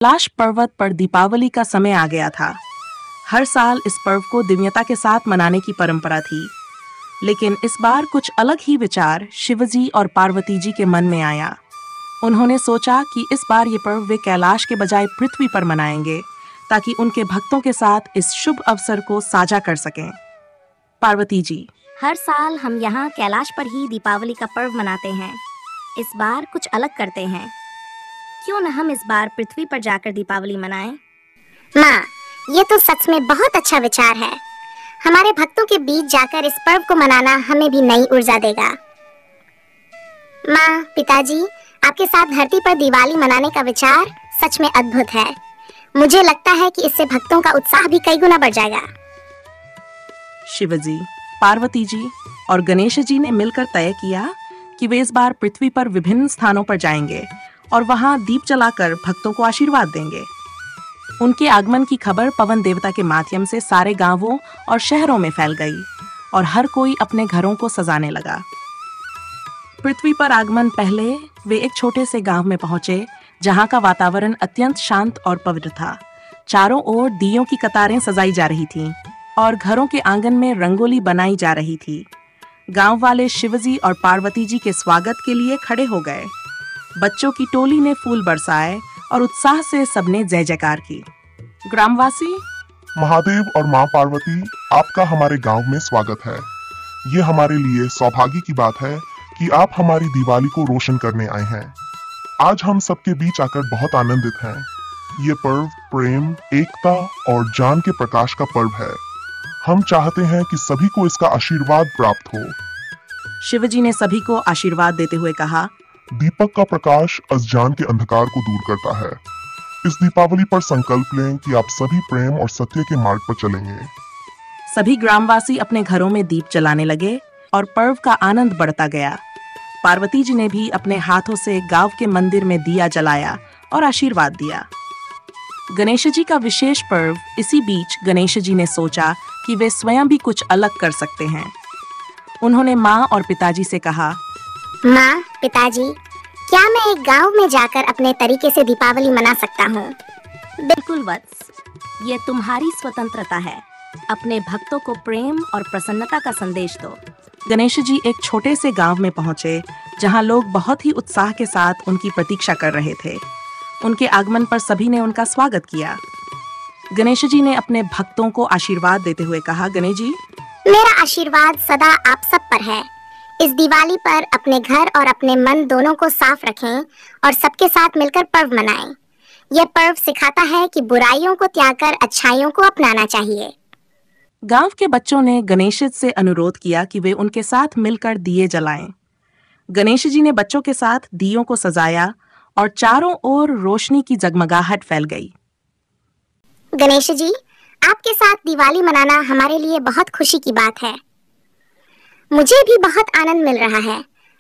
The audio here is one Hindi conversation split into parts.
कैलाश पर्वत पर दीपावली का समय आ गया था। हर साल इस पर्व को दिव्यता के साथ मनाने की परंपरा थी, लेकिन इस बार कुछ अलग ही विचार शिवजी और पार्वती जी के मन में आया। उन्होंने सोचा कि इस बार ये पर्व वे कैलाश के बजाय पृथ्वी पर मनाएंगे, ताकि उनके भक्तों के साथ इस शुभ अवसर को साझा कर सकें। पार्वती जी, हर साल हम यहाँ कैलाश पर ही दीपावली का पर्व मनाते हैं। इस बार कुछ अलग करते हैं। क्यों न हम इस बार पृथ्वी पर जाकर दीपावली मनाएं? माँ, ये तो सच में बहुत अच्छा विचार है। हमारे भक्तों के बीच जाकर इस पर्व को मनाना हमें भी नई ऊर्जा देगा। माँ, पिताजी, आपके साथ धरती पर दिवाली मनाने का विचार सच में अद्भुत है। मुझे लगता है कि इससे भक्तों का उत्साह भी कई गुना बढ़ जाएगा। शिवजी, पार्वती जी और गणेश जी ने मिलकर तय किया कि वे इस बार पृथ्वी पर विभिन्न स्थानों पर जाएंगे और वहां दीप जलाकर भक्तों को आशीर्वाद देंगे। उनके आगमन की खबर पवन देवता के माध्यम से सारे गांवों और शहरों में फैल गई और हर कोई अपने घरों को सजाने लगा। पृथ्वी पर आगमन पहले वे एक छोटे से गांव में पहुंचे, जहां का वातावरण अत्यंत शांत और पवित्र था। चारों ओर दियों की कतारें सजाई जा रही थीं और घरों के आंगन में रंगोली बनाई जा रही थी। गांव वाले शिवजी और पार्वती जी के स्वागत के लिए खड़े हो गए। बच्चों की टोली ने फूल बरसाए और उत्साह से सबने जय जयकार की। ग्रामवासी, महादेव और माँ पार्वती, आपका हमारे गांव में स्वागत है। ये हमारे लिए सौभाग्य की बात है कि आप हमारी दिवाली को रोशन करने आए हैं। आज हम सबके बीच आकर बहुत आनंदित हैं। ये पर्व प्रेम, एकता और जान के प्रकाश का पर्व है। हम चाहते हैं कि सभी को इसका आशीर्वाद प्राप्त हो। शिवजी ने सभी को आशीर्वाद देते हुए कहा, दीपक का प्रकाश अज्ञान के अंधकार को दूर करता है। इस दीपावली पर संकल्प लें कि आप सभी प्रेम और सत्य के मार्ग पर चलेंगे। सभी ग्रामवासी अपने घरों में दीप जलाने लगे और पर्व का आनंद बढ़ता गया। पार्वती जी ने भी अपने हाथों से गांव के मंदिर में दिया जलाया और आशीर्वाद दिया। गणेश जी का विशेष पर्व। इसी बीच गणेश जी ने सोचा कि वे स्वयं भी कुछ अलग कर सकते हैं। उन्होंने माँ और पिताजी से कहा, माँ, पिताजी, क्या मैं एक गांव में जाकर अपने तरीके से दीपावली मना सकता हूँ? बिल्कुल वत्स, ये तुम्हारी स्वतंत्रता है। अपने भक्तों को प्रेम और प्रसन्नता का संदेश दो। गणेश जी एक छोटे से गांव में पहुंचे, जहां लोग बहुत ही उत्साह के साथ उनकी प्रतीक्षा कर रहे थे। उनके आगमन पर सभी ने उनका स्वागत किया। गणेश जी ने अपने भक्तों को आशीर्वाद देते हुए कहा, गणेश जी, मेरा आशीर्वाद सदा आप सब पर है। इस दिवाली पर अपने घर और अपने मन दोनों को साफ रखें और सबके साथ मिलकर पर्व मनाएं। यह पर्व सिखाता है कि बुराइयों को त्याग कर अच्छाइयों को अपनाना चाहिए। गांव के बच्चों ने गणेश से अनुरोध किया कि वे उनके साथ मिलकर दिए जलाएं। गणेश जी ने बच्चों के साथ दियों को सजाया और चारों ओर रोशनी की जगमगाहट फैल गई। गणेश जी, आपके साथ दिवाली मनाना हमारे लिए बहुत खुशी की बात है। मुझे भी बहुत आनंद मिल रहा है।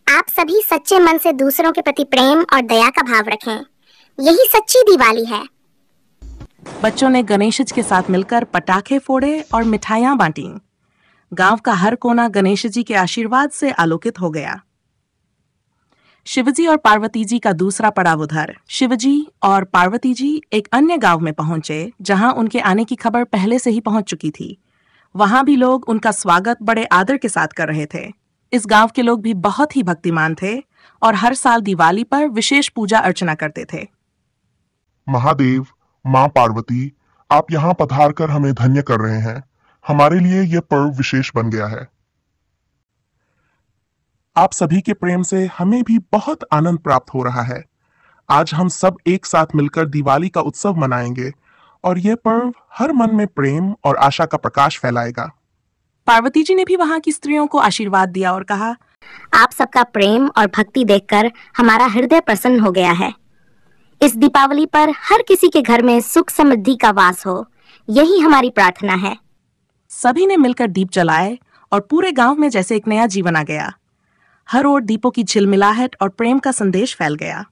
आप सभी सच्चे मन से दूसरों के प्रति प्रेम और दया का भाव रखें। यही सच्ची दिवाली है। बच्चों ने गणेश जी के साथ मिलकर पटाखे फोड़े और मिठाइयां बांटी। गांव का हर कोना गणेश जी के आशीर्वाद से आलोकित हो गया। शिवजी और पार्वती जी का दूसरा पड़ाव उधर। शिवजी और पार्वती जी एक अन्य गांव में पहुंचे, जहां उनके आने की खबर पहले से ही पहुंच चुकी थी। वहां भी लोग उनका स्वागत बड़े आदर के साथ कर रहे थे। इस गांव के लोग भी बहुत ही भक्तिमान थे और हर साल दिवाली पर विशेष पूजा अर्चना करते थे। महादेव, माँ पार्वती, आप यहाँ पधार कर हमें धन्य कर रहे हैं। हमारे लिए यह पर्व विशेष बन गया है। आप सभी के प्रेम से हमें भी बहुत आनंद प्राप्त हो रहा है। आज हम सब एक साथ मिलकर दिवाली का उत्सव मनाएंगे और यह पर्व हर मन में प्रेम और आशा का प्रकाश फैलाएगा। पार्वती जी ने भी वहां की स्त्रियों को आशीर्वाद दिया और कहा, आप सबका प्रेम और भक्ति देखकर हमारा हृदय प्रसन्न हो गया है। इस दीपावली पर हर किसी के घर में सुख समृद्धि का वास हो, यही हमारी प्रार्थना है। सभी ने मिलकर दीप जलाए और पूरे गांव में जैसे एक नया जीवन आ गया। हर ओर दीपों की झिलमिलाहट और प्रेम का संदेश फैल गया।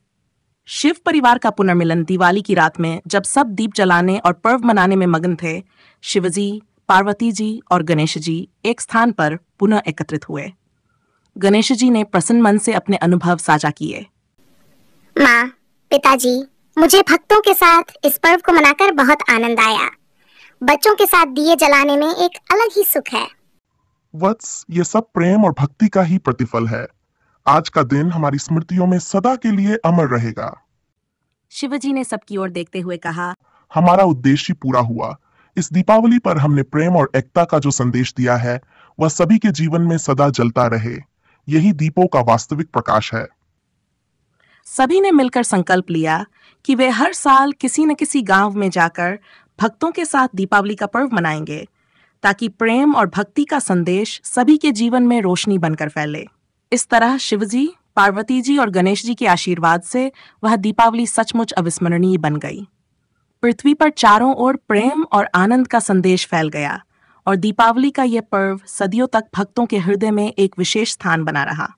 शिव परिवार का पुनर्मिलन दिवाली की रात में, जब सब दीप जलाने और पर्व मनाने में मगन थे, शिवजी, पार्वती जी और गणेश जी एक स्थान पर पुनः एकत्रित हुए। गणेश जी ने प्रसन्न मन से अपने अनुभव साझा किए। माँ, पिताजी, मुझे भक्तों के साथ इस पर्व को मनाकर बहुत आनंद आया। बच्चों के साथ दिए जलाने में एक अलग ही सुख है। वत्स, ये सब प्रेम और भक्ति का ही प्रतिफल है। आज का दिन हमारी स्मृतियों में सदा के लिए अमर रहेगा। शिवजी ने सबकी ओर देखते हुए कहा, हमारा उद्देश्य पूरा हुआ। इस दीपावली पर हमने प्रेम और एकता का जो संदेश दिया है वह सभी के जीवन में सदा जलता रहे। यही दीपों का वास्तविक प्रकाश है। सभी ने मिलकर संकल्प लिया कि वे हर साल किसी न किसी गांव में जाकर भक्तों के साथ दीपावली का पर्व मनाएंगे, ताकि प्रेम और भक्ति का संदेश सभी के जीवन में रोशनी बनकर फैले। इस तरह शिवजी, पार्वती जी और गणेश जी के आशीर्वाद से वह दीपावली सचमुच अविस्मरणीय बन गई। पृथ्वी पर चारों ओर प्रेम और आनंद का संदेश फैल गया और दीपावली का यह पर्व सदियों तक भक्तों के हृदय में एक विशेष स्थान बना रहा।